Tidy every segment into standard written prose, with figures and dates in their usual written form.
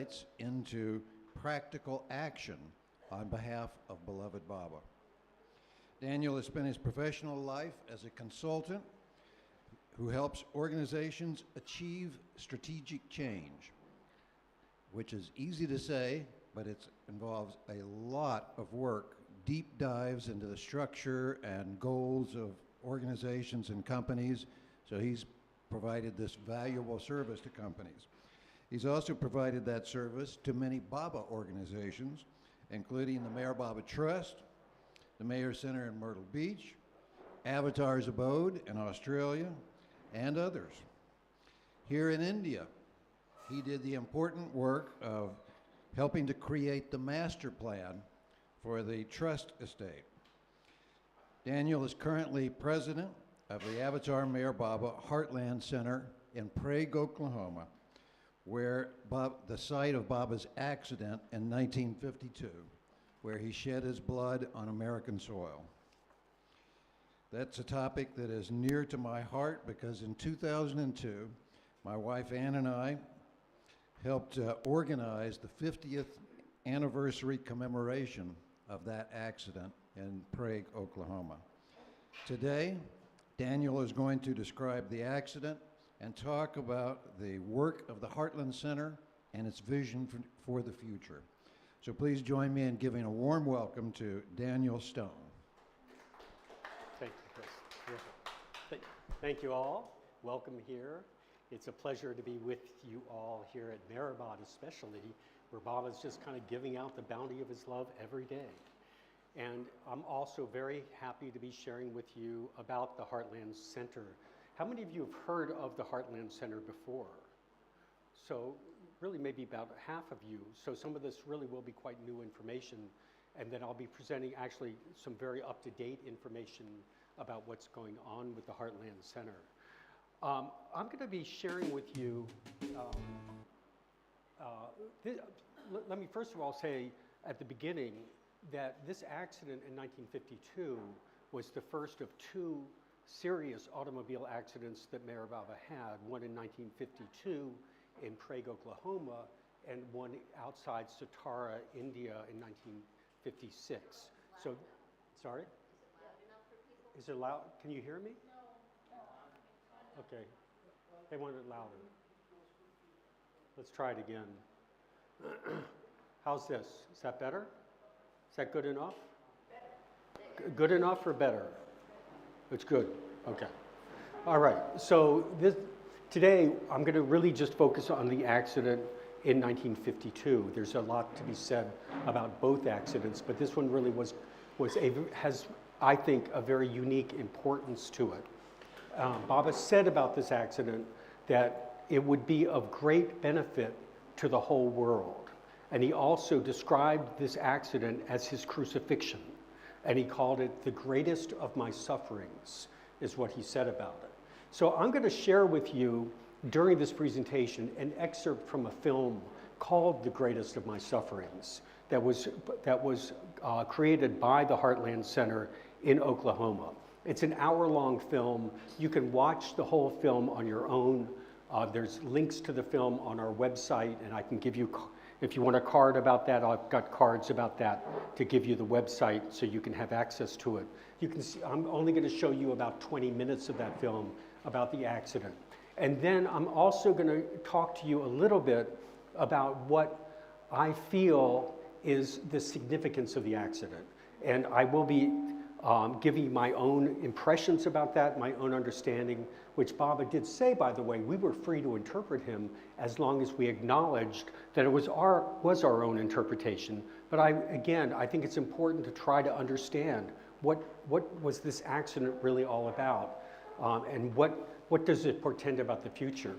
insights into practical action on behalf of beloved Baba. Daniel has spent his professional life as a consultant who helps organizations achieve strategic change, which is easy to say, but it involves a lot of work, deep dives into the structure and goals of organizations and companies. So he's provided this valuable service to companies. He's also provided that service to many Baba organizations, including the Mayor Baba Trust, the Mayor Center in Myrtle Beach, Avatar's Abode in Australia, and others. Here in India, he did the important work of helping to create the master plan for the trust estate. Daniel is currently president of the Avatar Mayor Baba Heartland Center in Prague, Oklahoma, where the site of Baba's accident in 1952, where he shed his blood on American soil. That's a topic that is near to my heart because in 2002, my wife Ann and I helped organize the 50th anniversary commemoration of that accident in Prague, Oklahoma. Today, Daniel is going to describe the accident and talk about the work of the Heartland Center and its vision for the future. So please join me in giving a warm welcome to Daniel Stone. Thank you, Chris. Thank you all. Welcome here. It's a pleasure to be with you all here at Mehrabad especially, where Baba's just kind of giving out the bounty of his love every day. And I'm also very happy to be sharing with you about the Heartland Center. How many of you have heard of the Heartland Center before? So really maybe about half of you. So some of this really will be quite new information. And then I'll be presenting actually some very up-to-date information about what's going on with the Heartland Center. I'm going to be sharing with you, let me first of all say at the beginning that this accident in 1952 was the first of two serious automobile accidents that Mayor Baba had, one in 1952 in Prague, Oklahoma, and one outside Satara, India in 1956. So, sorry? Is it loud? Can you hear me? Okay. They want it louder. Let's try it again. How's this? Is that better? Is that good enough? Good enough or better? It's good. Okay. All right. So today I'm going to really just focus on the accident in 1952. There's a lot to be said about both accidents, but this one really has, I think, a very unique importance to it. Baba said about this accident that it would be of great benefit to the whole world. And he also described this accident as his crucifixion. And he called it the greatest of my sufferings, is what he said about it. So I'm going to share with you during this presentation an excerpt from a film called The Greatest of My Sufferings that was created by the Heartland Center in Oklahoma. It's an hour-long film. You can watch the whole film on your own. There's links to the film on our website, and I can give you, if you want a card about that, I've got cards about that to give you the website so you can have access to it. You can see, I'm only going to show you about 20 minutes of that film about the accident. And then I'm also going to talk to you a little bit about what I feel is the significance of the accident. And I will be giving my own impressions about that, my own understanding, which Baba did say, by the way, we were free to interpret him as long as we acknowledged that it was our own interpretation. But I think it's important to try to understand what was this accident really all about, and what does it portend about the future.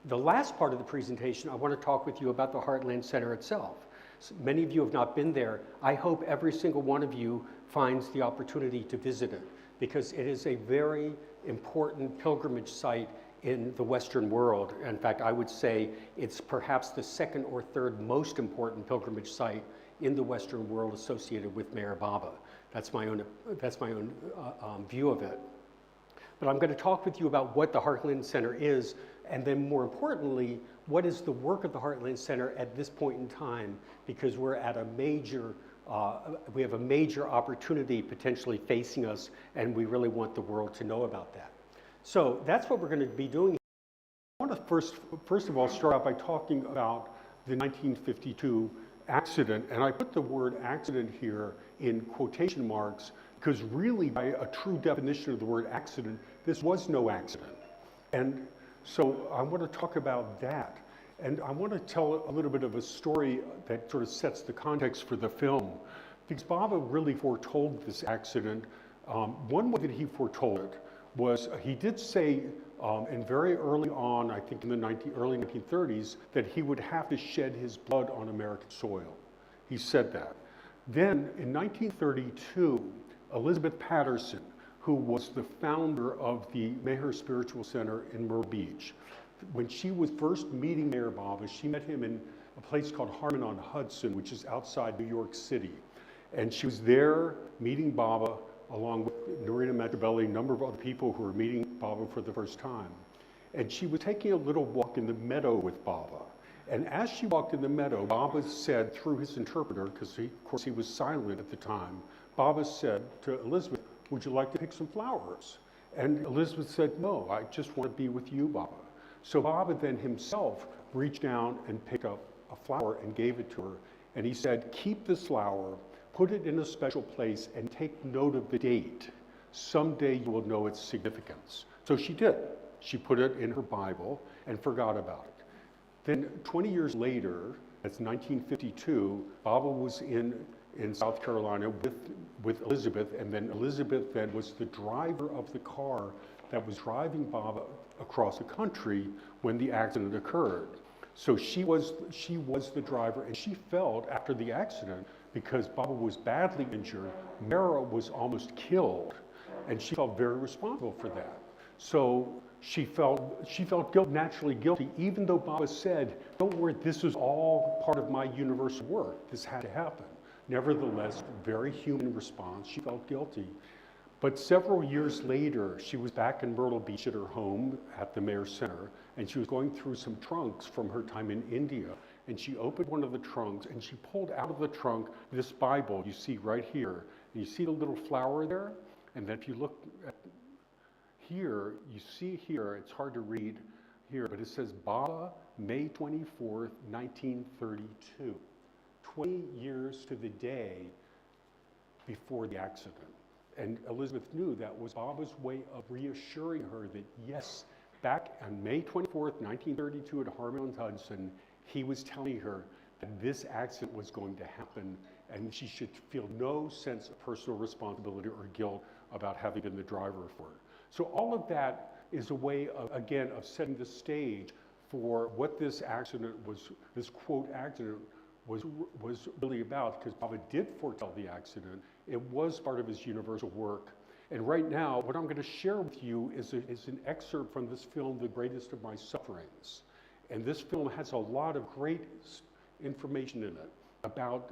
The last part of the presentation, I want to talk with you about the Heartland Center itself. So many of you have not been there. I hope every single one of you finds the opportunity to visit it, because it is a very important pilgrimage site in the Western world. In fact, I would say it's perhaps the second or third most important pilgrimage site in the Western world associated with Meher Baba. That's my own view of it. But I'm going to talk with you about what the Heartland Center is, and then more importantly, what is the work of the Heartland Center at this point in time, because we're at a major, we have a major opportunity potentially facing us, and we really want the world to know about that. So that's what we're going to be doing. I want to first of all start out by talking about the 1952 accident, and I put the word accident here in quotation marks because really by a true definition of the word accident, this was no accident. And so I want to talk about that. And I want to tell a little bit of a story that sort of sets the context for the film. Because Baba really foretold this accident. One way that he foretold it was he did say, and very early on, I think in the early 1930s, that he would have to shed his blood on American soil. He said that. Then in 1932, Elizabeth Patterson, who was the founder of the Maher Spiritual Center in Myrtle Beach, when she was first meeting Mayor Baba, she met him in a place called Harmon-on-Hudson, which is outside New York City. And she was there meeting Baba along with Norina Machiavelli, a number of other people who were meeting Baba for the first time. And she was taking a little walk in the meadow with Baba. And as she walked in the meadow, Baba said through his interpreter, because of course he was silent at the time, Baba said to Elizabeth, "Would you like to pick some flowers?" And Elizabeth said, "No, I just want to be with you, Baba." So Baba then himself reached down and picked up a flower and gave it to her. And he said, "Keep this flower, put it in a special place, and take note of the date. Someday you will know its significance." So she did. She put it in her Bible and forgot about it. Then 20 years later, that's 1952, Baba was in South Carolina with Elizabeth, and then Elizabeth then was the driver of the car that was driving Baba across the country when the accident occurred. So she was the driver, and she felt after the accident, because Baba was badly injured, Mara was almost killed, and she felt very responsible for that. So she felt naturally guilty, even though Baba said, "Don't worry, this is all part of my universal work. This had to happen." Nevertheless, very human response, she felt guilty. But several years later, she was back in Myrtle Beach at her home at the Maher Center, and she was going through some trunks from her time in India, and she opened one of the trunks, and she pulled out of the trunk this Bible you see right here. And you see the little flower there? And then if you look at here, you see here, it's hard to read here, but it says Baba, May 24th, 1932. 20 years to the day before the accident. And Elizabeth knew that was Baba's way of reassuring her that yes, back on May 24th, 1932 at Harmon-on-Hudson, he was telling her that this accident was going to happen and she should feel no sense of personal responsibility or guilt about having been the driver for it. So all of that is a way of, again, of setting the stage for what this accident was, this quote accident was really about, because Baba did foretell the accident. It was part of his universal work. And right now, what I'm going to share with you is an excerpt from this film, The Greatest of My Sufferings. And this film has a lot of great information in it about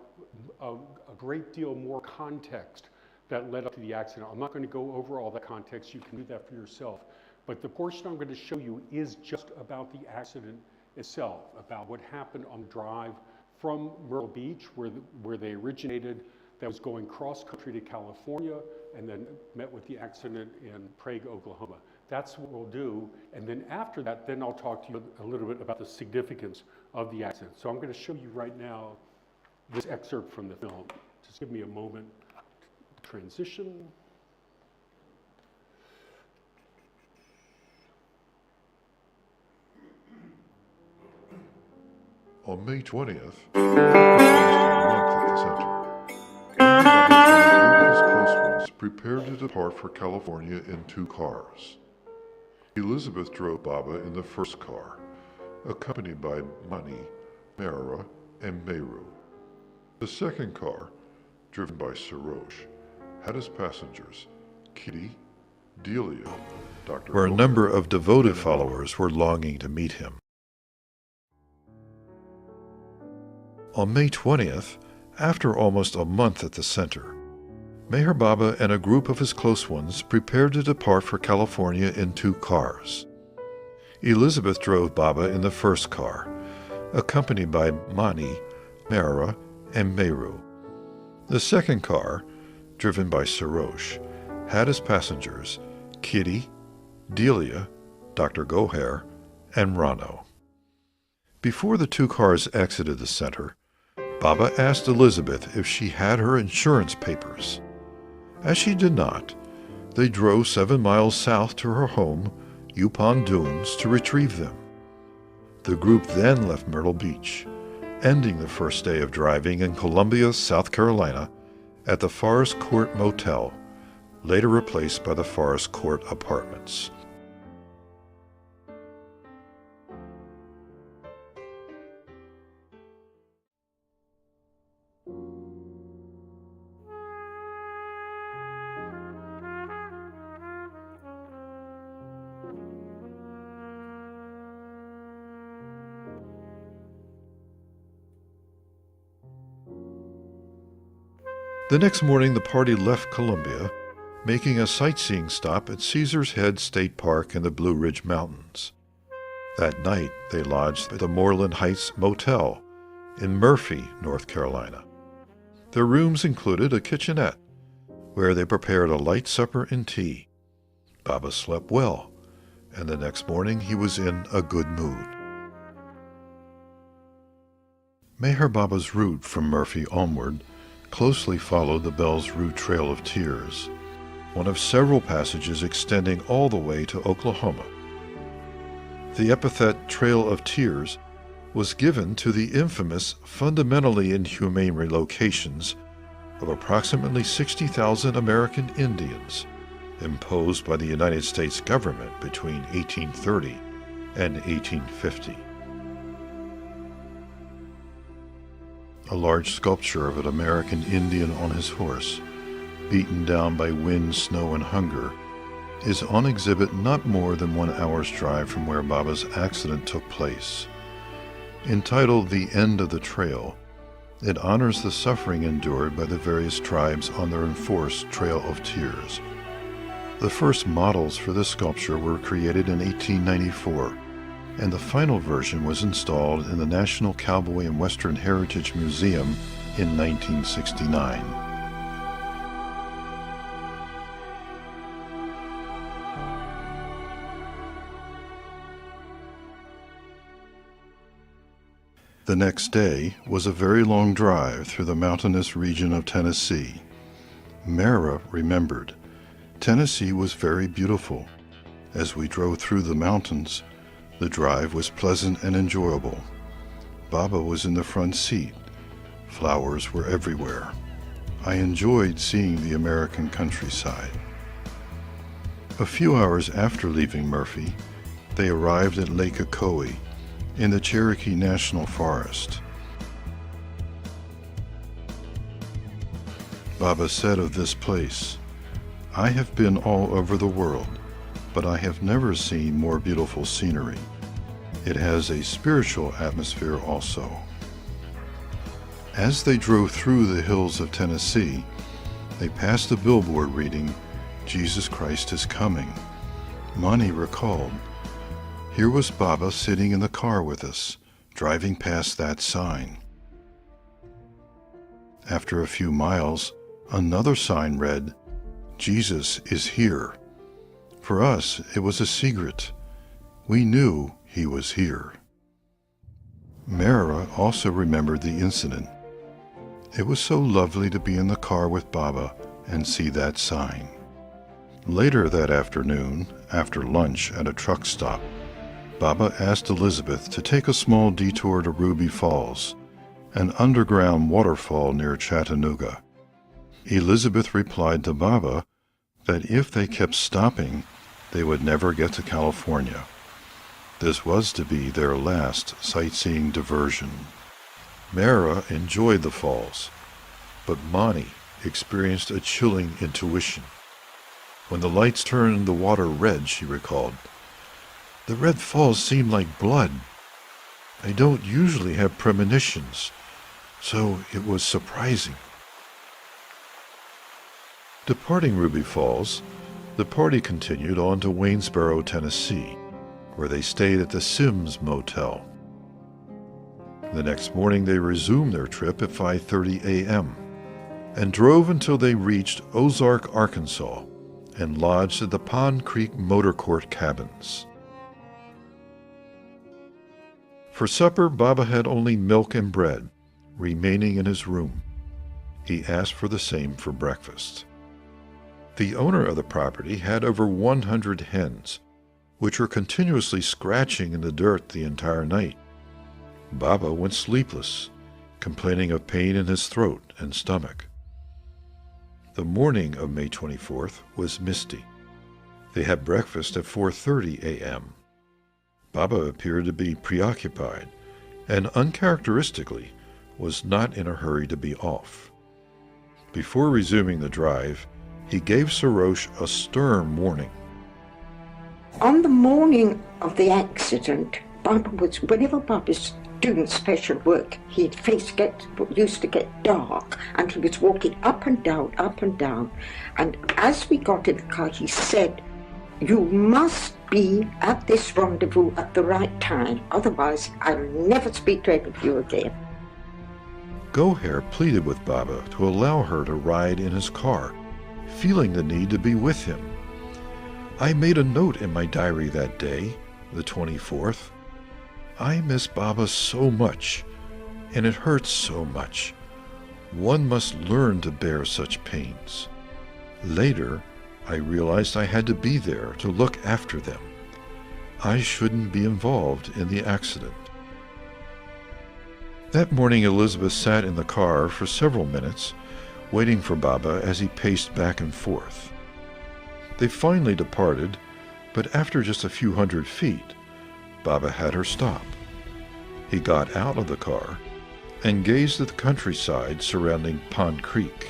a great deal more context that led up to the accident. I'm not going to go over all the context. You can do that for yourself. But the portion I'm going to show you is just about the accident itself, about what happened on the drive from Myrtle Beach, where they originated, that was going cross-country to California, and then met with the accident in Prague, Oklahoma. That's what we'll do, and then after that, then I'll talk to you a little bit about the significance of the accident. So I'm going to show you right now this excerpt from the film. Just give me a moment to transition. On May 20th, after almost a month at the center, and a group of his close ones prepared to depart for California in 2 cars. Elizabeth drove Baba in the first car, accompanied by Mani, Mara, and Meru. The second car, driven by Sarosh, had as passengers Kitty, Delia, Dr. where a Hogan, number of devoted and followers were longing to meet him. On May 20th, after almost a month at the center, Meher Baba and a group of his close ones prepared to depart for California in 2 cars. Elizabeth drove Baba in the first car, accompanied by Mani, Mara, and Meru. The second car, driven by Sarosh, had as passengers Kitty, Delia, Dr. Goher, and Rano. Before the two cars exited the center, Baba asked Elizabeth if she had her insurance papers. As she did not, they drove 7 miles south to her home, Yupon Dunes, to retrieve them. The group then left Myrtle Beach, ending the first day of driving in Columbia, South Carolina, at the Forest Court Motel, later replaced by the Forest Court Apartments. The next morning, the party left Columbia, making a sightseeing stop at Caesar's Head State Park in the Blue Ridge Mountains. That night, they lodged at the Moreland Heights Motel in Murphy, North Carolina. Their rooms included a kitchenette, where they prepared a light supper and tea. Baba slept well, and the next morning he was in a good mood. Meher Baba's route from Murphy onward closely followed the Bells Route Trail of Tears, one of several passages extending all the way to Oklahoma. The epithet Trail of Tears was given to the infamous, fundamentally inhumane relocations of approximately 60,000 American Indians imposed by the United States government between 1830 and 1850. A large sculpture of an American Indian on his horse, beaten down by wind, snow, and hunger, is on exhibit not more than 1 hour's drive from where Baba's accident took place. Entitled The End of the Trail, it honors the suffering endured by the various tribes on their enforced Trail of Tears. The first models for this sculpture were created in 1894, and the final version was installed in the National Cowboy and Western Heritage Museum in 1969. The next day was a very long drive through the mountainous region of Tennessee. Mara remembered, Tennessee was very beautiful. As we drove through the mountains, the drive was pleasant and enjoyable. Baba was in the front seat. Flowers were everywhere. I enjoyed seeing the American countryside. A few hours after leaving Murphy, they arrived at Lake Ocoee in the Cherokee National Forest. Baba said of this place, "I have been all over the world, but I have never seen more beautiful scenery. It has a spiritual atmosphere also." As they drove through the hills of Tennessee, they passed a billboard reading, "Jesus Christ is coming." Mani recalled, "Here was Baba sitting in the car with us, driving past that sign." After a few miles, another sign read, "Jesus is here." For us, it was a secret. We knew he was here. Mara also remembered the incident. It was so lovely to be in the car with Baba and see that sign. Later that afternoon, after lunch at a truck stop, Baba asked Elizabeth to take a small detour to Ruby Falls, an underground waterfall near Chattanooga. Elizabeth replied to Baba that if they kept stopping, they would never get to California. This was to be their last sightseeing diversion. Mara enjoyed the falls, but Mani experienced a chilling intuition. When the lights turned the water red, she recalled, "The red falls seemed like blood. I don't usually have premonitions, so it was surprising." Departing Ruby Falls, the party continued on to Waynesboro, Tennessee, where they stayed at the Sims Motel. The next morning they resumed their trip at 5:30 a.m. and drove until they reached Ozark, Arkansas, and lodged at the Pond Creek Motor Court Cabins. For supper, Baba had only milk and bread remaining in his room. He asked for the same for breakfast. The owner of the property had over 100 hens, which were continuously scratching in the dirt the entire night. Baba went sleepless, complaining of pain in his throat and stomach. The morning of May 24th was misty. They had breakfast at 4:30 a.m. Baba appeared to be preoccupied and uncharacteristically was not in a hurry to be off. Before resuming the drive, he gave Sarosh a stern warning. On the morning of the accident, whenever Baba's doing special work, his face used to get dark, and he was walking up and down, up and down. And as we got in the car, he said, "You must be at this rendezvous at the right time, otherwise I'll never speak to any of you again." Goher pleaded with Baba to allow her to ride in his car, feeling the need to be with him. I made a note in my diary that day, the 24th. I miss Baba so much, and it hurts so much. One must learn to bear such pains. Later, I realized I had to be there to look after them. I shouldn't be involved in the accident. That morning, Elizabeth sat in the car for several minutes, waiting for Baba as he paced back and forth. They finally departed, but after just a few hundred feet, Baba had her stop. He got out of the car and gazed at the countryside surrounding Pond Creek.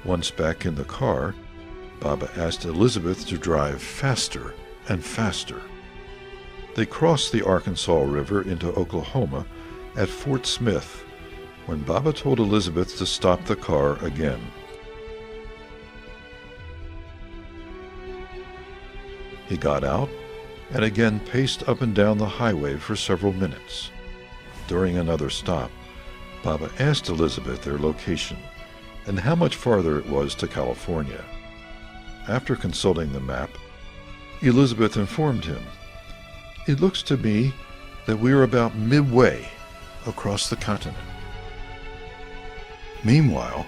Once back in the car, Baba asked Elizabeth to drive faster and faster. They crossed the Arkansas River into Oklahoma at Fort Smith when Baba told Elizabeth to stop the car again. He got out and again paced up and down the highway for several minutes. During another stop, Baba asked Elizabeth their location and how much farther it was to California. After consulting the map, Elizabeth informed him, "It looks to me that we are about midway across the continent." Meanwhile,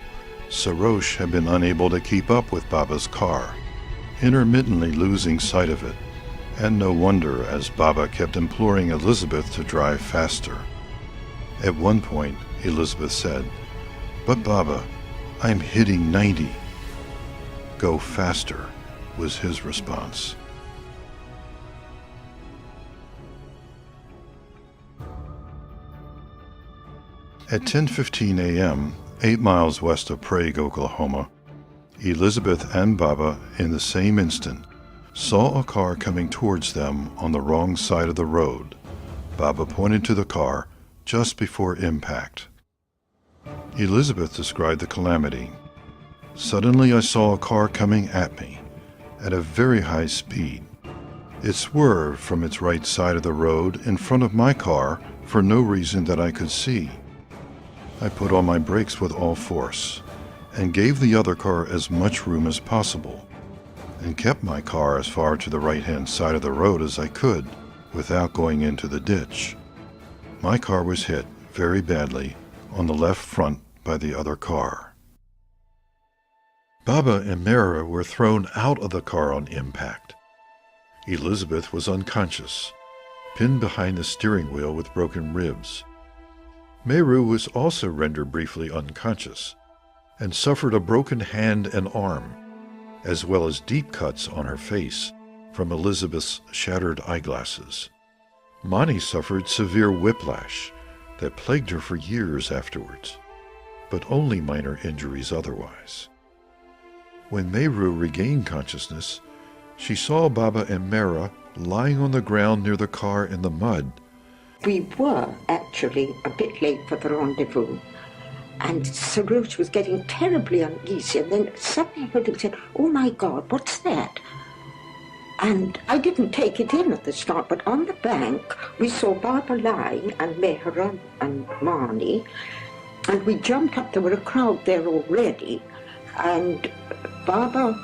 Sarosh had been unable to keep up with Baba's car, intermittently losing sight of it, and no wonder, as Baba kept imploring Elizabeth to drive faster. At one point, Elizabeth said, "But Baba, I'm hitting 90. "Go faster," was his response. At 10:15 a.m., 8 miles west of Prague, Oklahoma, Elizabeth and Baba, in the same instant, saw a car coming towards them on the wrong side of the road. Baba pointed to the car just before impact. Elizabeth described the calamity. "Suddenly I saw a car coming at me at a very high speed. It swerved from its right side of the road in front of my car for no reason that I could see. I put on my brakes with all force and gave the other car as much room as possible and kept my car as far to the right-hand side of the road as I could without going into the ditch. My car was hit very badly on the left front by the other car." Baba and Mara were thrown out of the car on impact. Elizabeth was unconscious, pinned behind the steering wheel with broken ribs. Meru was also rendered briefly unconscious and suffered a broken hand and arm, as well as deep cuts on her face from Elizabeth's shattered eyeglasses. Mani suffered severe whiplash that plagued her for years afterwards, but only minor injuries otherwise. When Meru regained consciousness, she saw Baba and Mara lying on the ground near the car in the mud. We were actually a bit late for the rendezvous, and Sarosh was getting terribly uneasy, and then suddenly I heard him say, "Oh my God, what's that?" And I didn't take it in at the start, but on the bank we saw Baba lying and Mehra and Marnie, and we jumped up. There were a crowd there already, and Baba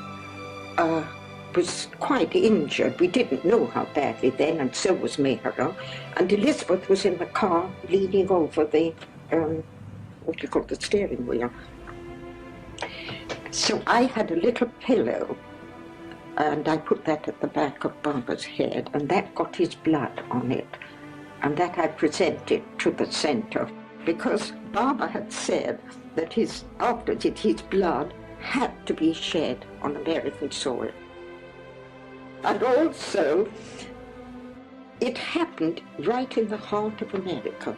was quite injured. We didn't know how badly then, and so was Mehra. And Elizabeth was in the car leaning over the, what do you call the steering wheel. So I had a little pillow, and I put that at the back of Baba's head, and that got his blood on it. And that I presented to the center, because Baba had said that after it, his blood had to be shed on American soil. And also, it happened right in the heart of America.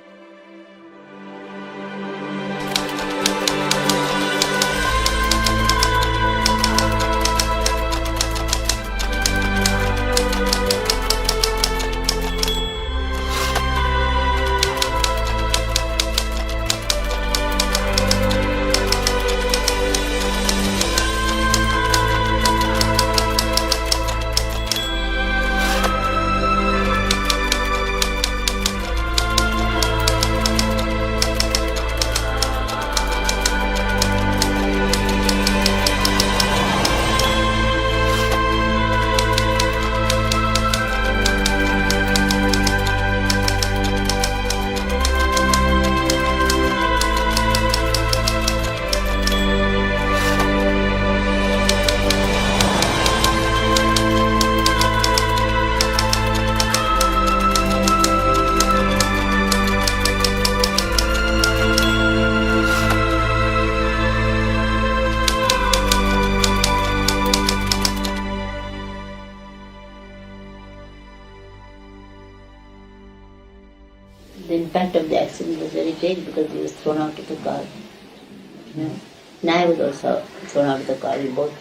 The impact of the accident was very great because he was thrown out of the car. You know? And I was also thrown out of the car. We both.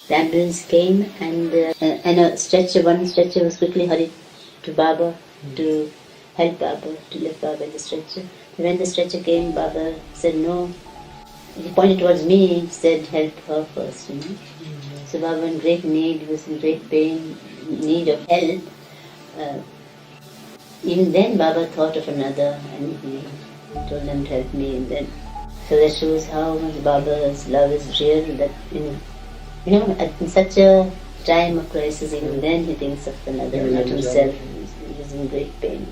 The ambulance came and one stretcher was quickly hurried to Baba to help Baba, to lift Baba in the stretcher. And when the stretcher came, Baba said no. He pointed towards me, he said help her first. You know? So Baba in great need, was in great pain, need of help. Even then Baba thought of another and he told them to help me. And then, so that shows how much Baba's love is real, that you know, in such a time of crisis, even then he thinks of another, not himself. He's in great pain.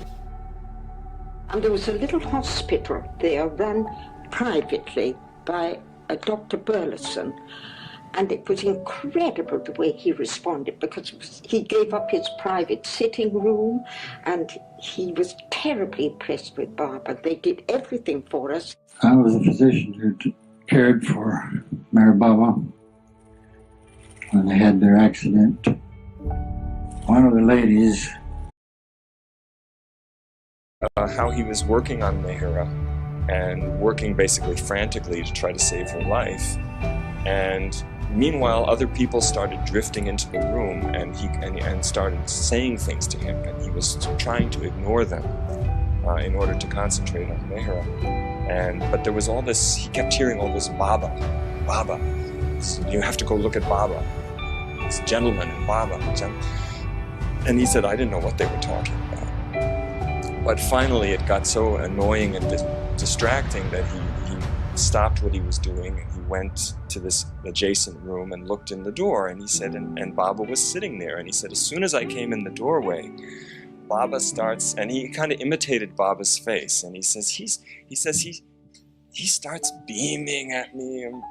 And there was a little hospital there run privately by a Dr. Burleson. And it was incredible the way he responded, because he gave up his private sitting room and he was terribly impressed with Baba. They did everything for us. I was a physician who cared for Mary Baba when they had their accident. One of the ladies... how he was working on Mehera and working basically frantically to try to save her life. And meanwhile, other people started drifting into the room and started saying things to him, and he was trying to ignore them in order to concentrate on Mehera. But there was all this, he kept hearing all this Baba, Baba. You have to go look at Baba. This gentleman and Baba. And he said, I didn't know what they were talking about. But finally it got so annoying and distracting that he stopped what he was doing and he went to this adjacent room and looked in the door, and he said, and Baba was sitting there, and he said, as soon as I came in the doorway, Baba starts, and he kind of imitated Baba's face, and he says he starts beaming at me and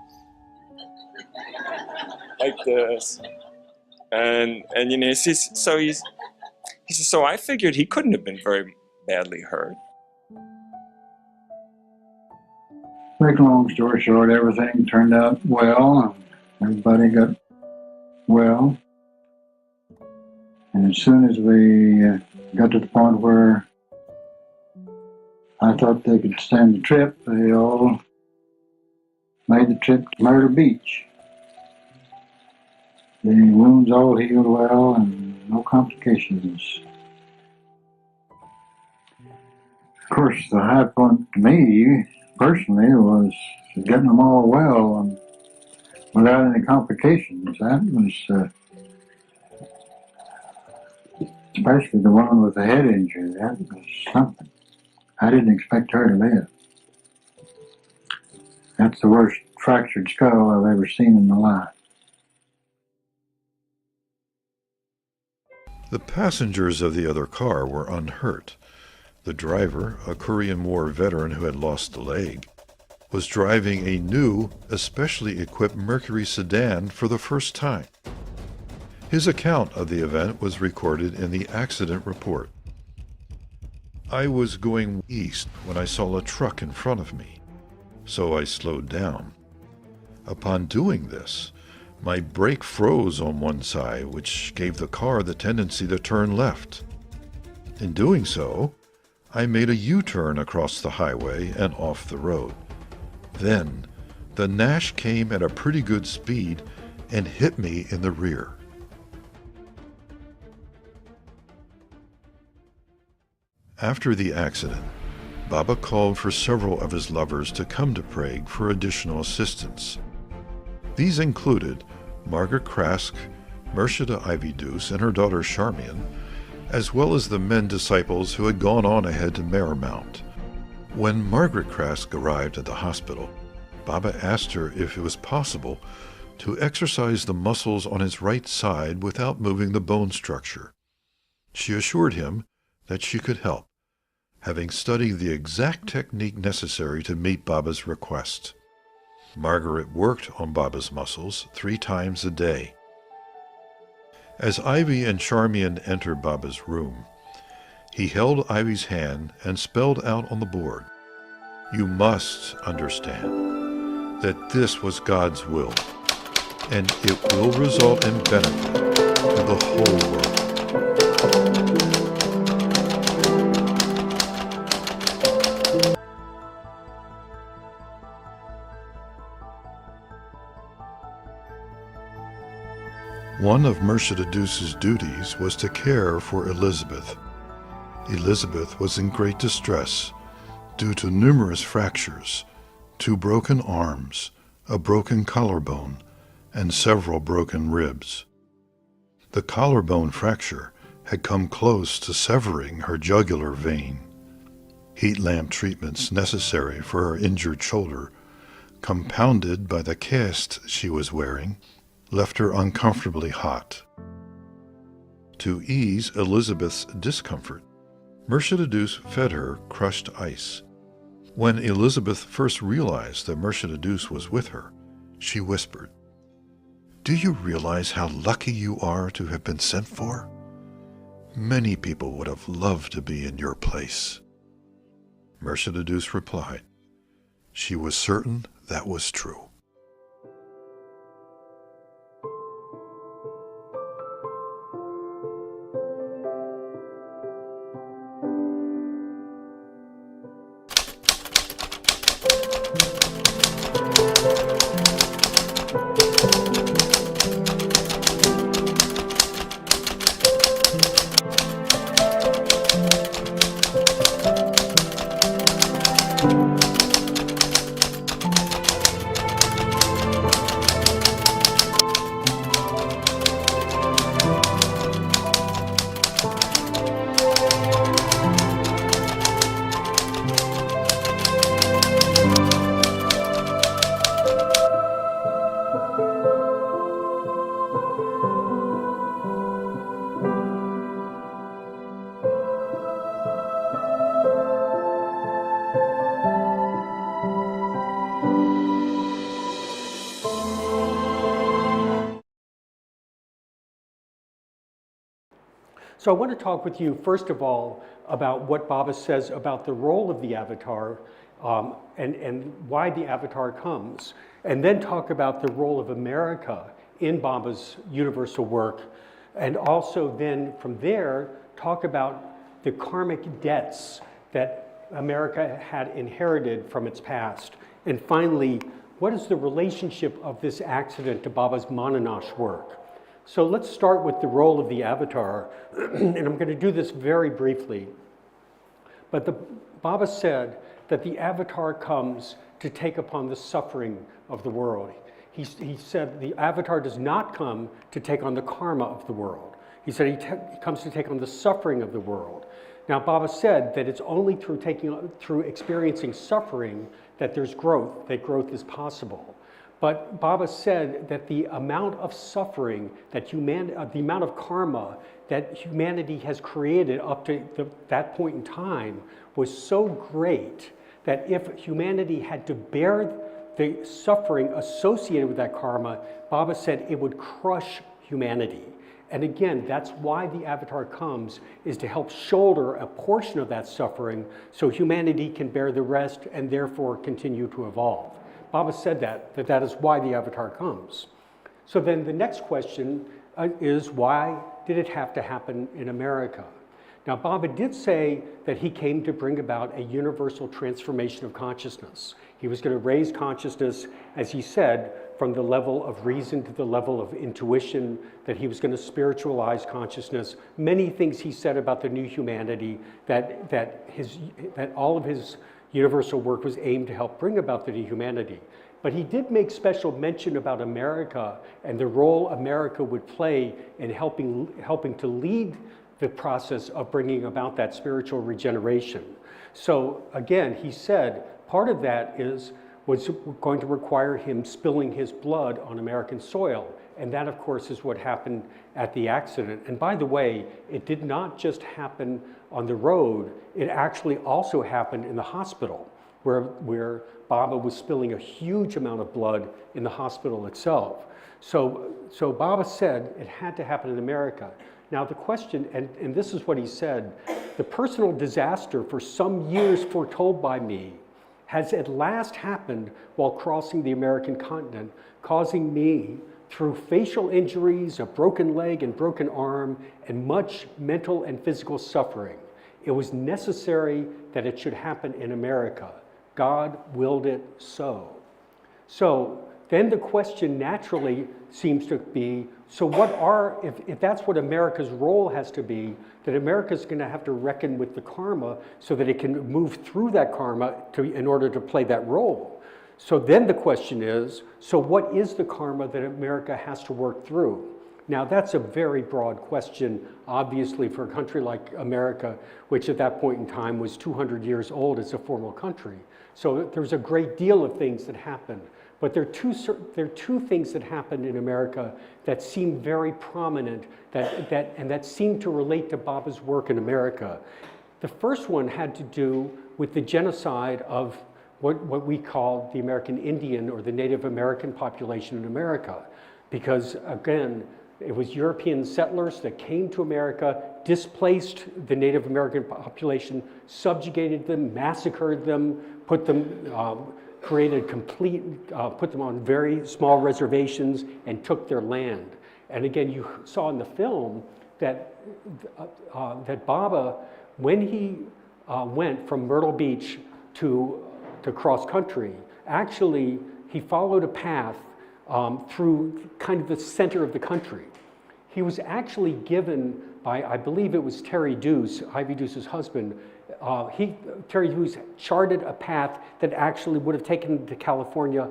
like this, and you know, he says, so I figured he couldn't have been very badly hurt. Make a long story short, everything turned out well, and everybody got well. And as soon as we got to the point where I thought they could stand the trip, they all made the trip to Myrtle Beach. The wounds all healed well and no complications. Of course, the high point to me personally was getting them all well and without any complications. That was especially the one with the head injury. That was something. I didn't expect her to live. That's the worst fractured skull I've ever seen in my life. The passengers of the other car were unhurt. The driver, a Korean War veteran who had lost a leg, was driving a new, especially equipped Mercury sedan for the first time. His account of the event was recorded in the accident report. I was going east when I saw a truck in front of me, so I slowed down. Upon doing this, my brake froze on one side, which gave the car the tendency to turn left. In doing so, I made a U-turn across the highway and off the road. Then, the Nash came at a pretty good speed and hit me in the rear. After the accident, Baba called for several of his lovers to come to Prague for additional assistance. These included Margaret Krask, Murshida Ividus, and her daughter Charmian, as well as the men disciples who had gone on ahead to Marymount. When Margaret Krask arrived at the hospital, Baba asked her if it was possible to exercise the muscles on his right side without moving the bone structure. She assured him that she could help, having studied the exact technique necessary to meet Baba's request. Margaret worked on Baba's muscles 3 times a day. As Ivy and Charmian entered Baba's room, he held Ivy's hand and spelled out on the board, "You must understand that this was God's will, and it will result in benefit to the whole world." One of Murshidadus's duties was to care for Elizabeth. Elizabeth was in great distress due to numerous fractures, 2 broken arms, a broken collarbone, and several broken ribs. The collarbone fracture had come close to severing her jugular vein. Heat lamp treatments necessary for her injured shoulder, compounded by the cast she was wearing, left her uncomfortably hot. To ease Elizabeth's discomfort, Murshidadus fed her crushed ice. When Elizabeth first realized that Murshidadus was with her, she whispered, "Do you realize how lucky you are to have been sent for? Many people would have loved to be in your place." Murshidadus replied, she was certain that was true. So I want to talk with you, first of all, about what Baba says about the role of the avatar and why the avatar comes, and then talk about the role of America in Baba's universal work, and also then from there talk about the karmic debts that America had inherited from its past. And finally, what is the relationship of this accident to Baba's Monash work? So let's start with the role of the avatar, and I'm going to do this very briefly. But Baba said that the avatar comes to take upon the suffering of the world. He said the avatar does not come to take on the karma of the world. He said he comes to take on the suffering of the world. Now, Baba said that it's only through experiencing suffering that there's growth, that growth is possible. But Baba said that the amount of suffering that the amount of karma that humanity has created up to that point in time was so great that if humanity had to bear the suffering associated with that karma, Baba said it would crush humanity. And again, that's why the avatar comes, is to help shoulder a portion of that suffering so humanity can bear the rest and therefore continue to evolve. Baba said that is why the avatar comes. So then the next question is, why did it have to happen in America? Now, Baba did say that he came to bring about a universal transformation of consciousness. He was going to raise consciousness, as he said, from the level of reason to the level of intuition, that he was going to spiritualize consciousness. Many things he said about the new humanity, that all of his universal work was aimed to help bring about the new humanity. But he did make special mention about America and the role America would play in helping to lead the process of bringing about that spiritual regeneration. So again, he said part of that was going to require him spilling his blood on American soil. And that, of course, is what happened at the accident. And by the way, it did not just happen on the road, it actually also happened in the hospital, where Baba was spilling a huge amount of blood in the hospital itself. So Baba said it had to happen in America. Now the question, and this is what he said, the personal disaster for some years foretold by me has at last happened while crossing the American continent, causing me, through facial injuries, a broken leg and broken arm, and much mental and physical suffering. It was necessary that it should happen in America. God willed it so. So then the question naturally seems to be, so if that's what America's role has to be, that America's going to have to reckon with the karma so that it can move through that karma in order to play that role. So then the question is, so what is the karma that America has to work through? Now that's a very broad question, obviously, for a country like America, which at that point in time was 200 years old as a formal country. So there's a great deal of things that happened. But there are two things that happened in America that seem very prominent and that seem to relate to Baba's work in America. The first one had to do with the genocide of what we call the American Indian or the Native American population in America. Because again, it was European settlers that came to America, displaced the Native American population, subjugated them, massacred them, put them on very small reservations and took their land. And again, you saw in the film that Baba, when he went from Myrtle Beach to cross country, actually he followed a path through kind of the center of the country. He was actually given by, I believe it was Terry Deuce, Ivy Deuce's husband. Terry Deuce charted a path that actually would have taken him to California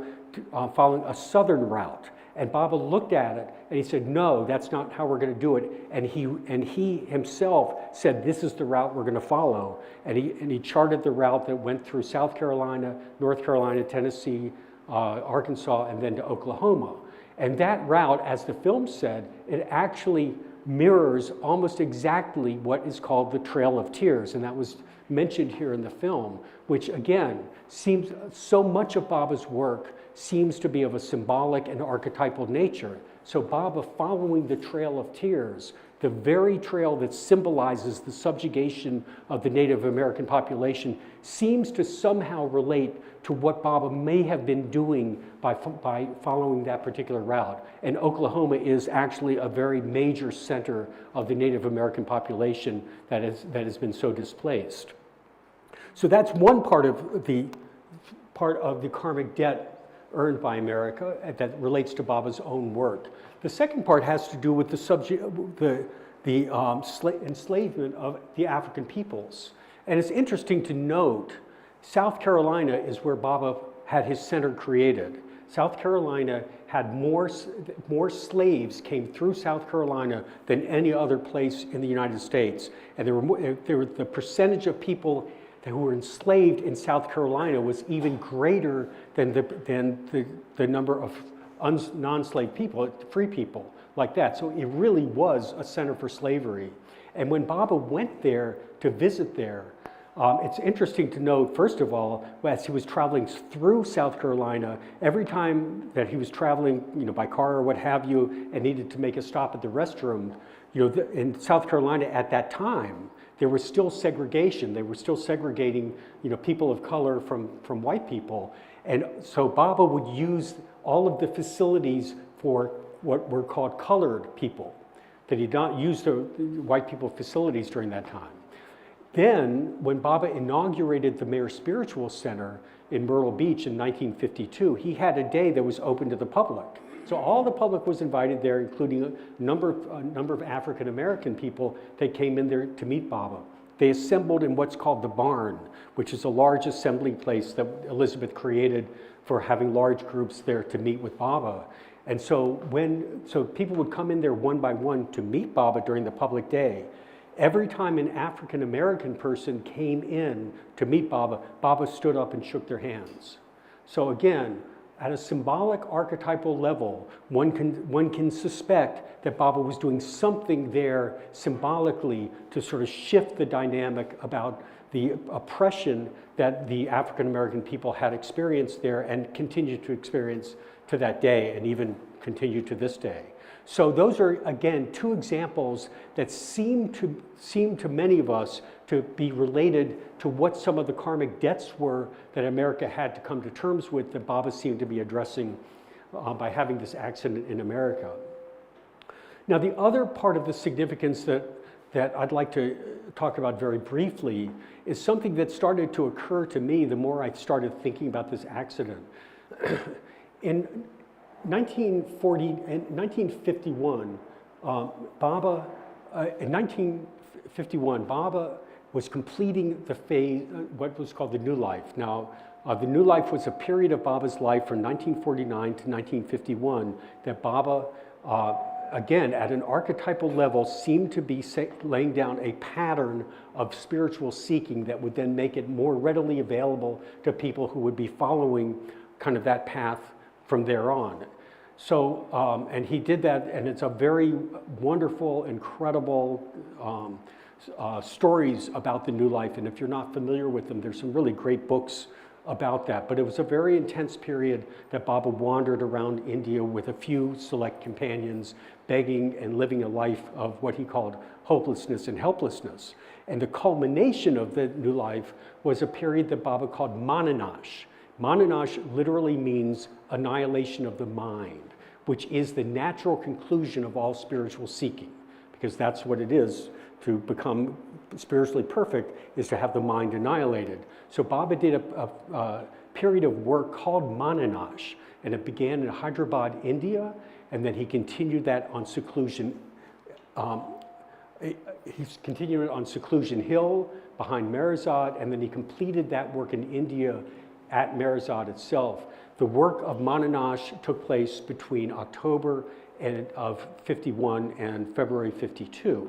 following a southern route. And Baba looked at it and he said, no, that's not how we're going to do it. And he himself said, this is the route we're going to follow. And he charted the route that went through South Carolina, North Carolina, Tennessee, Arkansas, and then to Oklahoma. And that route, as the film said, it actually mirrors almost exactly what is called the Trail of Tears. And that was mentioned here in the film, which again, seems so much of Baba's work seems to be of a symbolic and archetypal nature. So Baba, following the Trail of Tears, the very trail that symbolizes the subjugation of the Native American population, seems to somehow relate to what Baba may have been doing by following that particular route. And Oklahoma is actually a very major center of the Native American population that has been so displaced. So that's one part of the karmic debt earned by America that relates to Baba's own work. The second part has to do with the enslavement of the African peoples. And it's interesting to note, South Carolina is where Baba had his center created. South Carolina had more slaves came through South Carolina than any other place in the United States. And the percentage of people who were enslaved in South Carolina was even greater than the number of non-slave people, free people like that. So it really was a center for slavery. And when Baba went there to visit there, it's interesting to note, first of all, as he was traveling through South Carolina, every time that he was traveling, by car or what have you, and needed to make a stop at the restroom, in South Carolina at that time, there was still segregation. They were still segregating, people of color from white people. And so Baba would use all of the facilities for what were called colored people, that he did not use the white people facilities during that time. Then, when Baba inaugurated the Mayor Spiritual Center in Myrtle Beach in 1952, he had a day that was open to the public. So all the public was invited there, including a number of African American people that came in there to meet Baba. They assembled in what's called the barn, which is a large assembly place that Elizabeth created for having large groups there to meet with Baba. And so people would come in there one by one to meet Baba during the public day. Every time an African American person came in to meet Baba, Baba stood up and shook their hands. So again, at a symbolic archetypal level, one can suspect that Baba was doing something there symbolically to sort of shift the dynamic about the oppression that the African American people had experienced there and continue to experience to that day and even continue to this day. So those are, again, two examples that seem to many of us to be related to what some of the karmic debts were that America had to come to terms with that Baba seemed to be addressing by having this accident in America. Now, the other part of the significance that I'd like to talk about very briefly is something that started to occur to me the more I started thinking about this accident. In 1951, Baba was completing the phase, what was called the New Life. Now, the New Life was a period of Baba's life from 1949 to 1951 that Baba, again, at an archetypal level, seemed to be laying down a pattern of spiritual seeking that would then make it more readily available to people who would be following kind of that path from there on. So, and he did that, and it's a very wonderful, incredible stories about the New Life. And if you're not familiar with them, there's some really great books about that. But it was a very intense period that Baba wandered around India with a few select companions, begging and living a life of what he called hopelessness and helplessness. And the culmination of the New Life was a period that Baba called Monash. Monash literally means annihilation of the mind, which is the natural conclusion of all spiritual seeking, because that's what it is to become spiritually perfect, is to have the mind annihilated. So Baba did a period of work called Monash, and it began in Hyderabad, India, and then he continued that on Seclusion. He's continued on Seclusion Hill behind Marizad, and then he completed that work in India at Marizad itself. The work of Monash took place between October of 51 and February 52.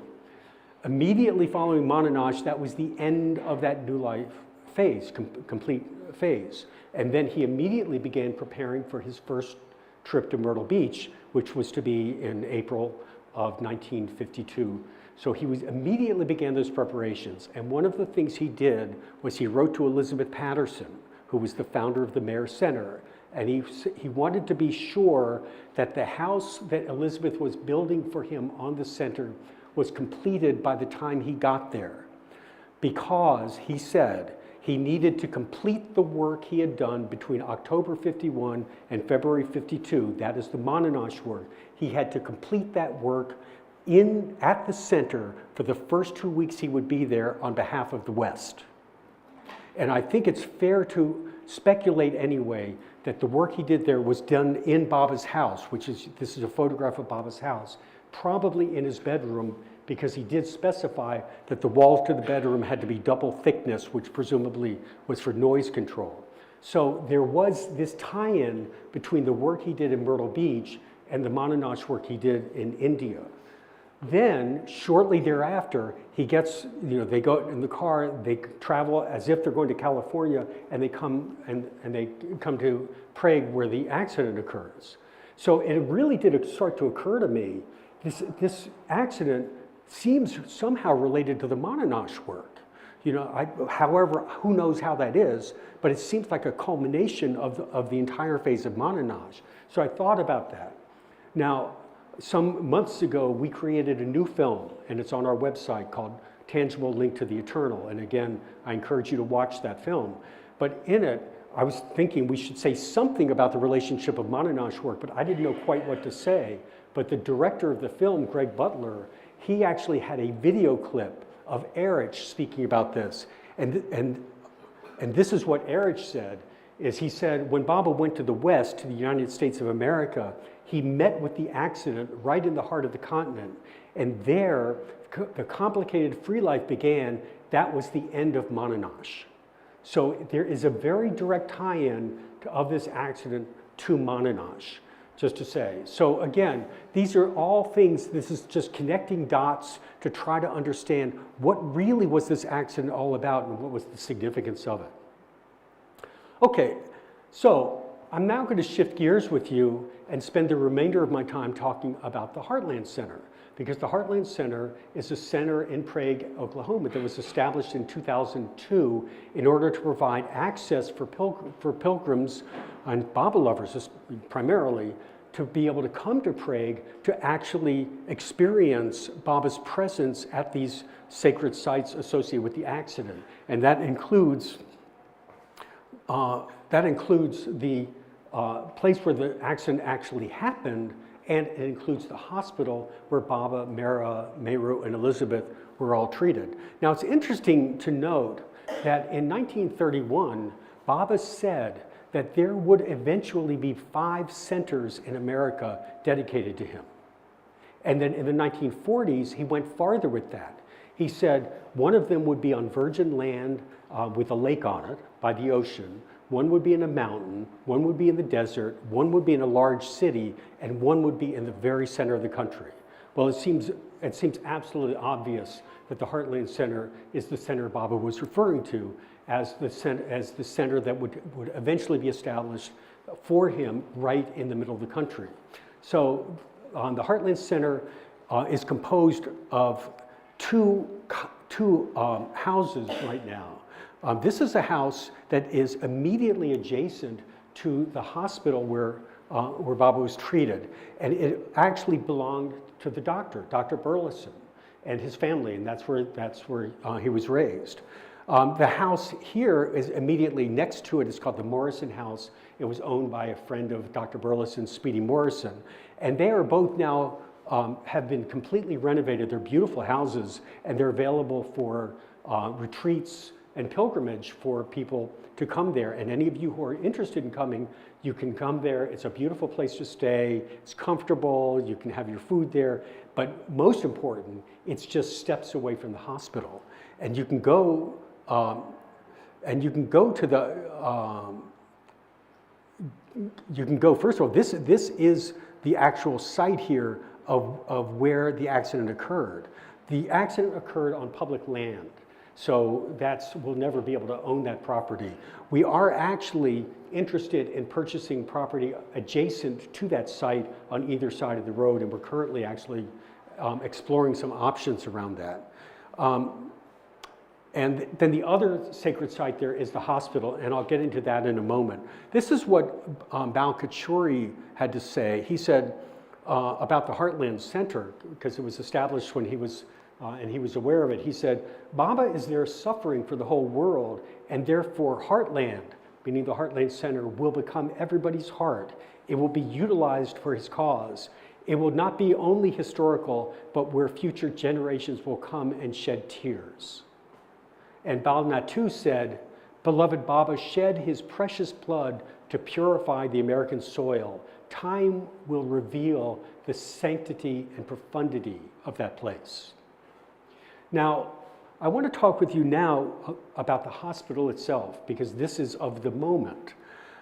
Immediately following Monash, that was the end of that New Life phase, complete phase. And then he immediately began preparing for his first trip to Myrtle Beach, which was to be in April of 1952. So he immediately began those preparations. And one of the things he did was he wrote to Elizabeth Patterson, who was the founder of the Mayor Center. And he wanted to be sure that the house that Elizabeth was building for him on the center was completed by the time he got there. Because, he said, he needed to complete the work he had done between October 51 and February 52. That is the Monash work. He had to complete that work at the center for the first 2 weeks he would be there on behalf of the West. And I think it's fair to speculate anyway that the work he did there was done in Baba's house, this is a photograph of Baba's house, probably in his bedroom, because he did specify that the walls to the bedroom had to be double thickness, which presumably was for noise control. So there was this tie-in between the work he did in Myrtle Beach and the Monash work he did in India. Then, shortly thereafter, he gets, they go in the car, they travel as if they're going to California, and they come to Prague where the accident occurs. So it really did start to occur to me, this accident seems somehow related to the Monash work. However, who knows how that is, but it seems like a culmination of the entire phase of Monash. So I thought about that. Now, some months ago, we created a new film, and it's on our website called Tangible Link to the Eternal. And again, I encourage you to watch that film. But in it, I was thinking we should say something about the relationship of Monash work, but I didn't know quite what to say. But the director of the film, Greg Butler, he actually had a video clip of Erich speaking about this. And this is what Erich said, is he said, when Baba went to the West, to the United States of America, he met with the accident right in the heart of the continent. And there, the complicated free life began. That was the end of Monash. So there is a very direct tie-in of this accident to Monash, just to say. So again, these are all things, this is just connecting dots to try to understand what really was this accident all about and what was the significance of it. Okay, so I'm now going to shift gears with you and spend the remainder of my time talking about the Heartland Center, because the Heartland Center is a center in Prague, Oklahoma that was established in 2002 in order to provide access for pilgrims and Baba lovers primarily to be able to come to Prague to actually experience Baba's presence at these sacred sites associated with the accident. And that includes the place where the accident actually happened, and it includes the hospital where Baba, Mara, Meru, and Elizabeth were all treated. Now, it's interesting to note that in 1931, Baba said that there would eventually be 5 centers in America dedicated to him. And then in the 1940s, he went farther with that. He said one of them would be on virgin land with a lake on it by the ocean. One would be in a mountain, one would be in the desert, one would be in a large city, and one would be in the very center of the country. Well, it seems absolutely obvious that the Heartland Center is the center Baba was referring to as the center that would eventually be established for him right in the middle of the country. So the Heartland Center is composed of two houses right now. This is a house that is immediately adjacent to the hospital where Baba was treated. And it actually belonged to the doctor, Dr. Burleson, and his family, and that's where he was raised. The house here is immediately next to it. It's called the Morrison House. It was owned by a friend of Dr. Burleson, Speedy Morrison. And they are both now, have been completely renovated. They're beautiful houses, and they're available for retreats and pilgrimage for people to come there. And any of you who are interested in coming, you can come there. It's a beautiful place to stay. It's comfortable. You can have your food there. But most important, it's just steps away from the hospital. And you can go, to the, you can go, first of all, this is the actual site here of where the accident occurred. The accident occurred on public land. So we'll never be able to own that property. We are actually interested in purchasing property adjacent to that site on either side of the road, and we're currently actually exploring some options around that. And then the other sacred site there is the hospital, and I'll get into that in a moment. This is what Bal Kachuri had to say. He said about the Heartland Center, because it was established when he was and he was aware of it. He said, Baba is there suffering for the whole world, and therefore Heartland, meaning the Heartland Center, will become everybody's heart. It will be utilized for his cause. It will not be only historical, but where future generations will come and shed tears. And Bal Natu said, beloved Baba shed his precious blood to purify the American soil. Time will reveal the sanctity and profundity of that place. Now, I want to talk with you now about the hospital itself, because this is of the moment.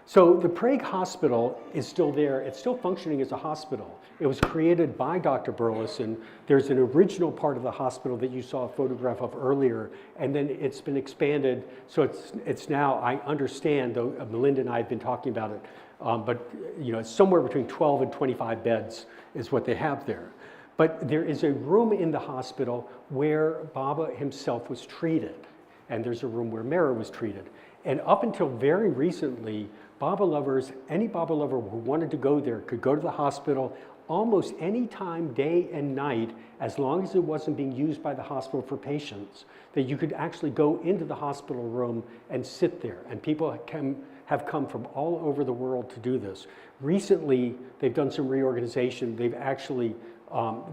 So the Prague Hospital is still there. It's still functioning as a hospital. It was created by Dr. Burleson. There's an original part of the hospital that you saw a photograph of earlier, and then it's been expanded. So it's now, I understand, though Melinda and I have been talking about it, but it's somewhere between 12 and 25 beds is what they have there. But there is a room in the hospital where Baba himself was treated, and there's a room where Mara was treated. And up until very recently, Baba lovers, any Baba lover who wanted to go there could go to the hospital almost any time, day and night, as long as it wasn't being used by the hospital for patients, that you could actually go into the hospital room and sit there. And people have come from all over the world to do this. Recently, they've done some reorganization. They've actually,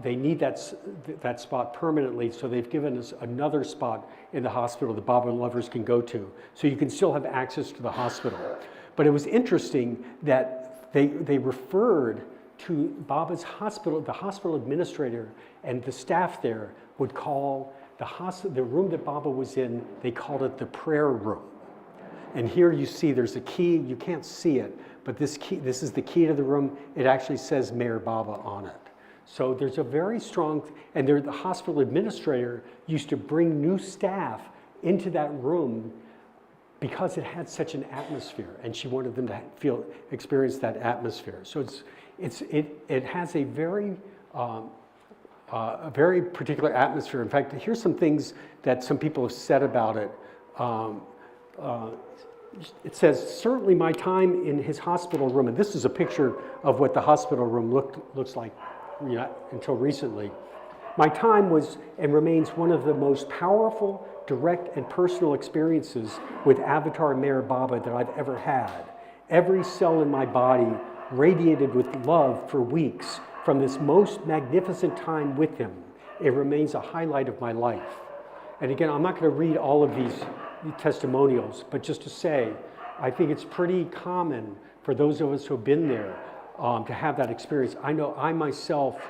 they need that spot permanently, so they've given us another spot in the hospital that Baba lovers can go to. So you can still have access to the hospital. But it was interesting that they referred to Baba's hospital, the hospital administrator and the staff there would call the room that Baba was in, they called it the prayer room. And here you see there's a key, you can't see it, but this is the key to the room. It actually says Mayor Baba on it. So there's a very strong, and the hospital administrator used to bring new staff into that room because it had such an atmosphere, and she wanted them to experience that atmosphere. So it has a very particular atmosphere. In fact, here's some things that some people have said about it. It says, certainly my time in his hospital room, and this is a picture of what the hospital room looks like until recently. My time was and remains one of the most powerful, direct, and personal experiences with Avatar Mayor Baba that I've ever had. Every cell in my body radiated with love for weeks from this most magnificent time with him. It remains a highlight of my life. And again, I'm not going to read all of these testimonials, but just to say, I think it's pretty common for those of us who have been there to have that experience. I know I myself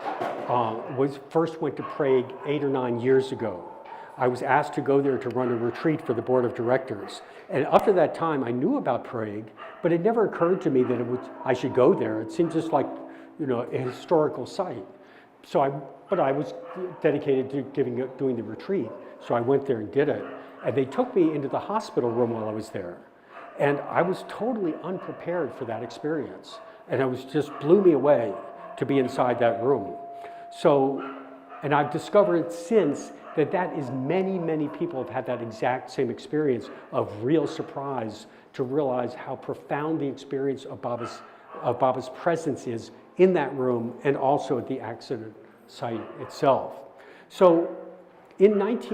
first went to Prague 8 or 9 years ago. I was asked to go there to run a retreat for the board of directors. And up to that time, I knew about Prague, but it never occurred to me that I should go there. It seemed just like, a historical site. But I was dedicated to doing the retreat, so I went there and did it. And they took me into the hospital room while I was there. And I was totally unprepared for that experience. And it just blew me away to be inside that room. And I've discovered since that is many, many people have had that exact same experience of real surprise to realize how profound the experience of Baba's presence is in that room and also at the accident site itself. So I want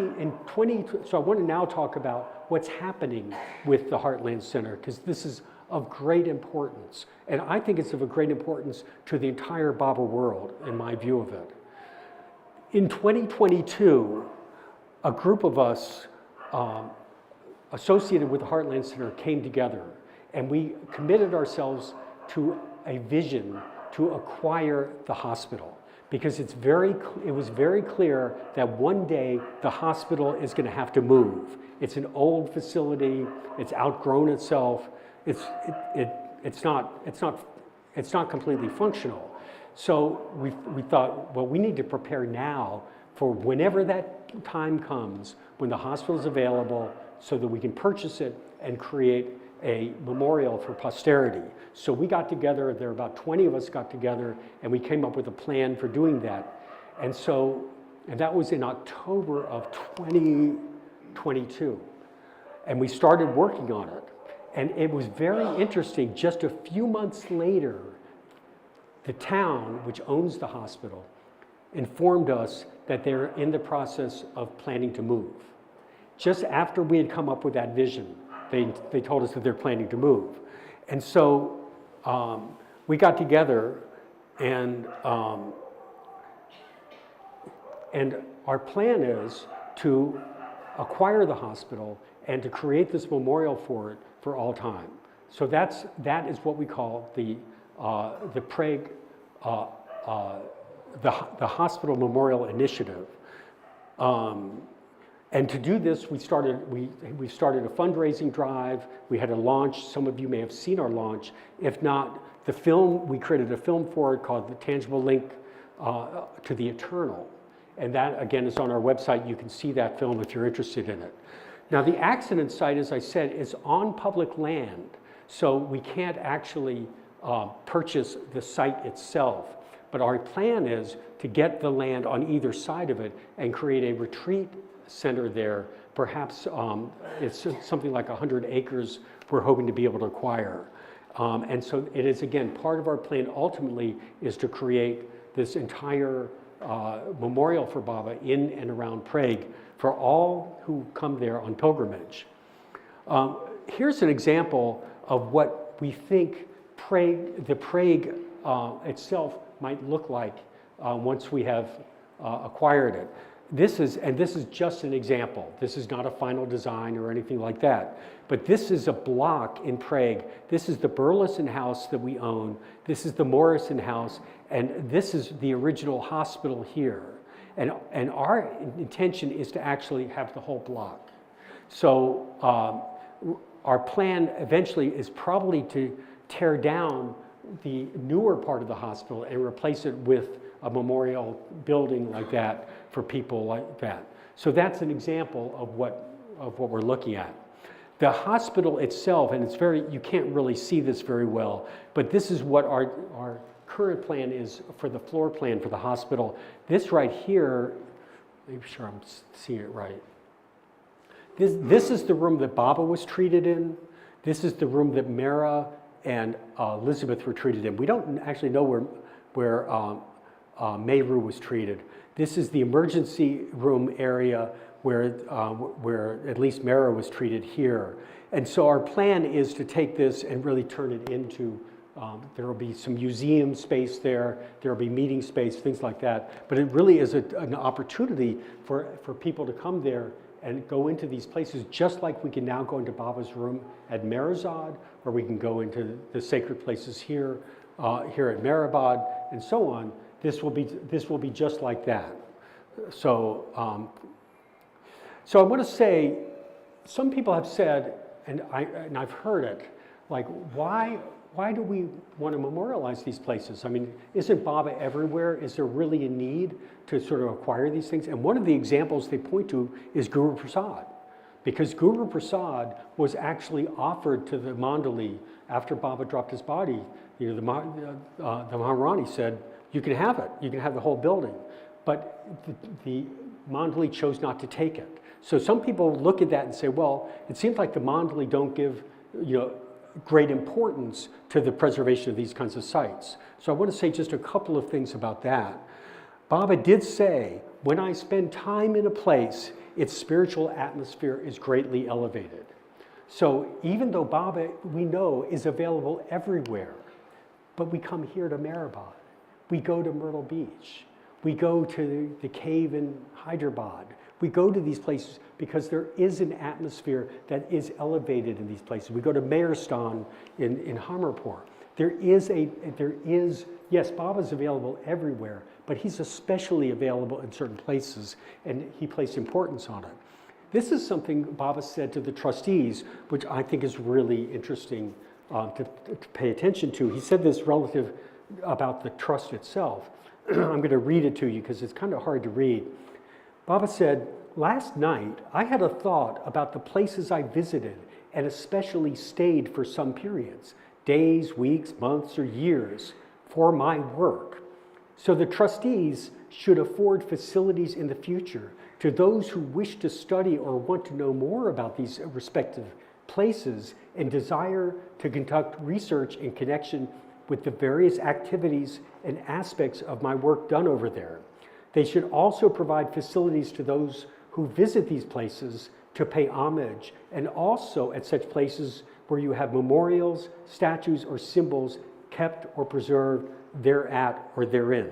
to now talk about what's happening with the Heartland Center, because this is of great importance. And I think it's of a great importance to the entire Baba world, in my view of it. In 2022, a group of us associated with the Heartland Center came together, and we committed ourselves to a vision to acquire the hospital, because it was very clear that one day the hospital is going to have to move. It's an old facility. It's outgrown itself. It's not completely functional. So we thought, well, we need to prepare now for whenever that time comes, when the hospital is available, so that we can purchase it and create a memorial for posterity. So we got together, there were about 20 of us got together, and we came up with a plan for doing that. And that was in October of 2022. And we started working on it. And it was very interesting. Just a few months later, the town, which owns the hospital, informed us that they're in the process of planning to move. Just after we had come up with that vision, they told us that they're planning to move. And so we got together, and our plan is to acquire the hospital and to create this memorial for it for all time. So that is what we call the Prague, the Hospital Memorial Initiative. And to do this, we started a fundraising drive. We had a launch. Some of you may have seen our launch. If not, the film, we created a film for it called The Tangible Link to the Eternal. And that, again, is on our website. You can see that film if you're interested in it. Now, the accident site, as I said, is on public land. So we can't actually purchase the site itself. But our plan is to get the land on either side of it and create a retreat center there. Perhaps it's something like 100 acres we're hoping to be able to acquire. And so it is, again, part of our plan ultimately is to create this entire memorial for Baba in and around Prague for all who come there on pilgrimage. Here's an example of what we think the Prague itself might look like once we have acquired it. This is just an example. This is not a final design or anything like that. But this is a block in Prague. This is the Burleson house that we own. This is the Morrison house. And this is the original hospital here. And our intention is to actually have the whole block. So our plan eventually is probably to tear down the newer part of the hospital and replace it with a memorial building like that for people like that. So that's an example of what we're looking at. The hospital itself, and you can't really see this very well, but this is what our current plan is for the floor plan for the hospital. This right here, make sure I'm seeing it right. This is the room that Baba was treated in. This is the room that Mara and Elizabeth were treated in. We don't actually know where Mayru was treated. This is the emergency room area where at least Mara was treated here. And so our plan is to take this and really turn it into, there will be some museum space there, there will be meeting space, things like that. But it really is an opportunity for people to come there and go into these places, just like we can now go into Baba's room at Merazad, or we can go into the sacred places here at Mehrabad, and so on. This will be just like that. So, so I want to say, some people have said, and I've heard it, like, why do we want to memorialize these places? I mean, isn't Baba everywhere? Is there really a need to sort of acquire these things? And one of the examples they point to is Guru Prasad, because Guru Prasad was actually offered to the Mandali after Baba dropped his body. You know, the Maharani said, you can have it, you can have the whole building. But the Mandali chose not to take it. So some people look at that and say, well, it seems like the Mandali don't give, great importance to the preservation of these kinds of sites. So I want to say just a couple of things about that. Baba did say, when I spend time in a place, its spiritual atmosphere is greatly elevated. So even though Baba, we know, is available everywhere, but we come here to Mehrabad, we go to Myrtle Beach, we go to the cave in Hyderabad, we go to these places because there is an atmosphere that is elevated in these places. We go to Mayorstan in Hamirpur. There is, yes, Baba's available everywhere, but he's especially available in certain places, and he placed importance on it. This is something Baba said to the trustees, which I think is really interesting to pay attention to. He said this relative about the trust itself. I'm going to read it to you because it's kind of hard to read. Baba said, last night I had a thought about the places I visited and especially stayed for some periods, days, weeks, months, or years, for my work. So the trustees should afford facilities in the future to those who wish to study or want to know more about these respective places and desire to conduct research in connection with the various activities and aspects of my work done over there. They should also provide facilities to those who visit these places to pay homage, and also at such places where you have memorials, statues, or symbols kept or preserved thereat or therein.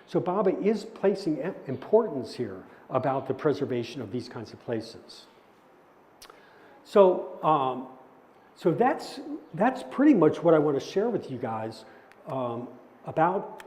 So Baba is placing importance here about the preservation of these kinds of places. So, so that's pretty much what I want to share with you guys about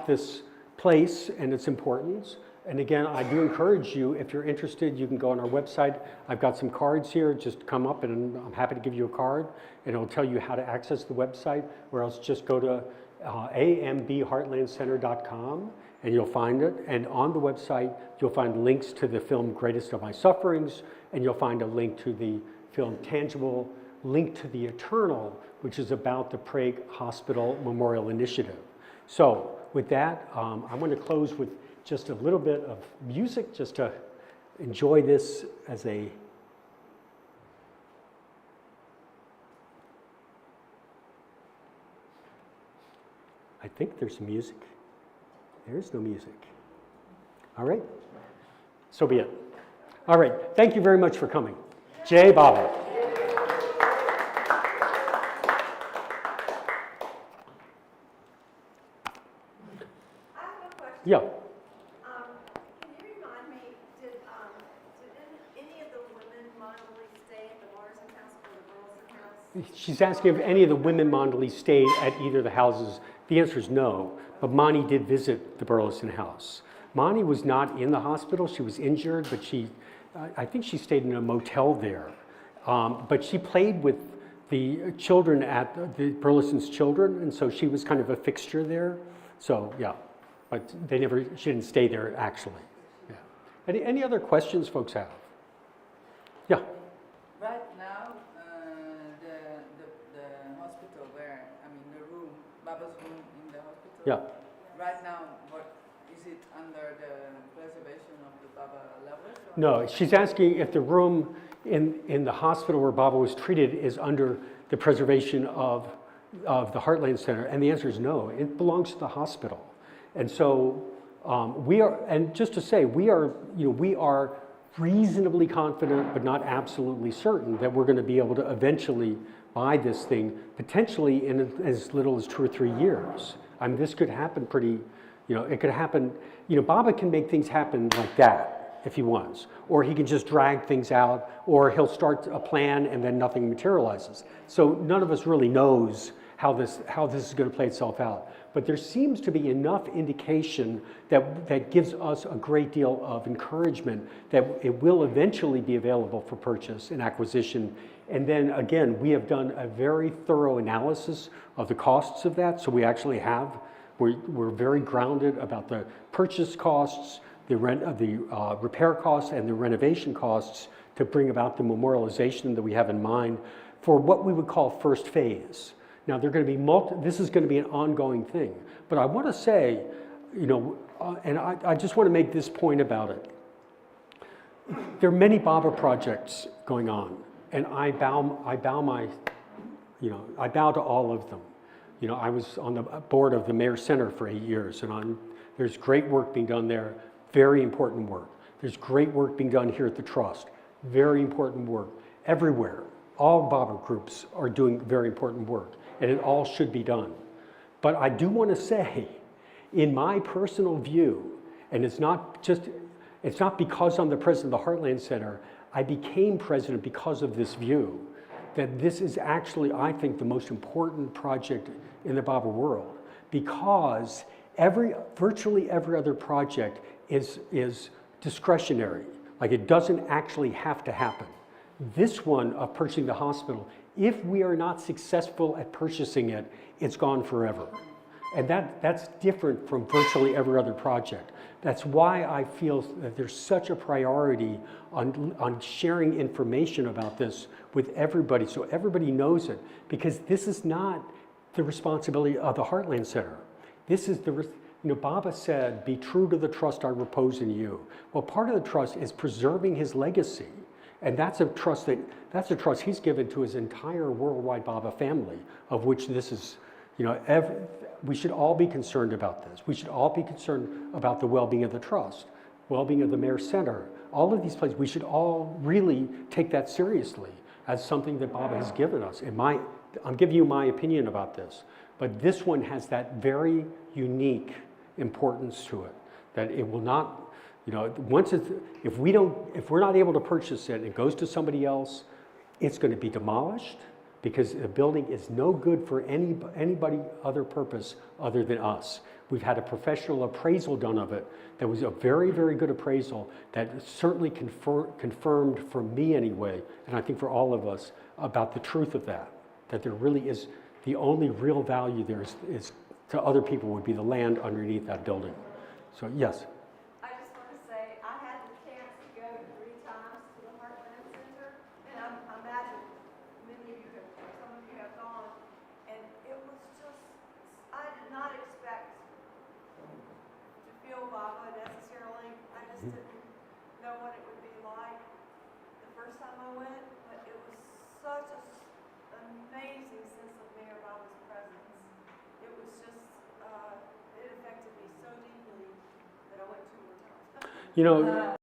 this place and its importance, And again, I do encourage you, if you're interested, you can go on our website. I've got some cards here. Just come up and I'm happy to give you a card, and it'll tell you how to access the website, or else just go to ambheartlandcenter.com and you'll find it. And on the website, you'll find links to the film Greatest of My Sufferings, and you'll find a link to the film Tangible, Link to the Eternal, which is about the Prague Hospital Memorial Initiative. So with that, I want to close with just a little bit of music, just to enjoy this as a I think there's music. There's no music. All right, so be it. All right, thank you very much for coming. Jai Baba. Yeah. Can you remind me, did any of the women Mondelez stay at the Morrison House or the Burleson House? She's asking if any of the women Mondelez stayed at either of the houses. The answer is no, but Monty did visit the Burleson House. Monty was not in the hospital. She was injured, but I think she stayed in a motel there. But she played with the children at the Burleson's children, and so she was kind of a fixture there. So yeah. But she didn't stay there actually. Yeah. Any other questions folks have? Yeah. Right now, the hospital where, the room, Baba's room in the hospital. Yeah. Right now, what is it under the preservation of the Baba levels? No, she's asking if the room in the hospital where Baba was treated is under the preservation of the Heartland Center, and the answer is no. It belongs to the hospital. And so we are, and just to say, we are reasonably confident, but not absolutely certain that we're going to be able to eventually buy this thing, potentially in as little as 2 or 3 years. This could happen pretty, it could happen, Baba can make things happen like that if he wants, or he can just drag things out, or he'll start a plan and then nothing materializes. So none of us really knows how this is going to play itself out. But there seems to be enough indication that gives us a great deal of encouragement that it will eventually be available for purchase and acquisition. And then again, we have done a very thorough analysis of the costs of that. So we actually we're very grounded about the purchase costs, the repair costs, and the renovation costs to bring about the memorialization that we have in mind for what we would call first phase. Now, they're going to be this is going to be an ongoing thing. But I want to say, and I just want to make this point about it. There are many Baba projects going on, and I bow to all of them. I was on the board of the Mayor's Center for 8 years, and there's great work being done there, very important work. There's great work being done here at the Trust, very important work. Everywhere, all Baba groups are doing very important work, and it all should be done. But I do want to say, in my personal view, and it's not because I'm the president of the Heartland Center, I became president because of this view, that this is actually, I think, the most important project in the Baba world, because virtually every other project is discretionary, like it doesn't actually have to happen. This one of purchasing the hospital, if we are not successful at purchasing it, it's gone forever. And that's different from virtually every other project. That's why I feel that there's such a priority on sharing information about this with everybody, so everybody knows it, because this is not the responsibility of the Heartland Center. This is Baba said, "Be true to the trust I repose in you." Well, part of the trust is preserving his legacy. And that's a trust he's given to his entire worldwide Baba family, of which this is, we should all be concerned about this. We should all be concerned about the well-being of the Trust, well-being of the Mayor's Center. All of these places, we should all really take that seriously as something that Baba has given us. I'm giving you my opinion about this, but this one has that very unique importance to it, that it will not, if we're not able to purchase it and it goes to somebody else, it's going to be demolished, because the building is no good for anybody other purpose other than us. We've had a professional appraisal done of it that was a very, very good appraisal that certainly confirmed for me anyway, and I think for all of us, about the truth of that there really is, the only real value there is to other people would be the land underneath that building. So yes. I just want to say, I had the chance to go 3 times to the Heartland Center, and I imagine many of you have, some of you have gone, and it was just, I did not expect to feel Baba necessarily. I just didn't know what it would be like the first time I went, but it was such an amazing sense of Mayor Baba's presence. It was just, it affected me so deeply that I went 2 more times. You know,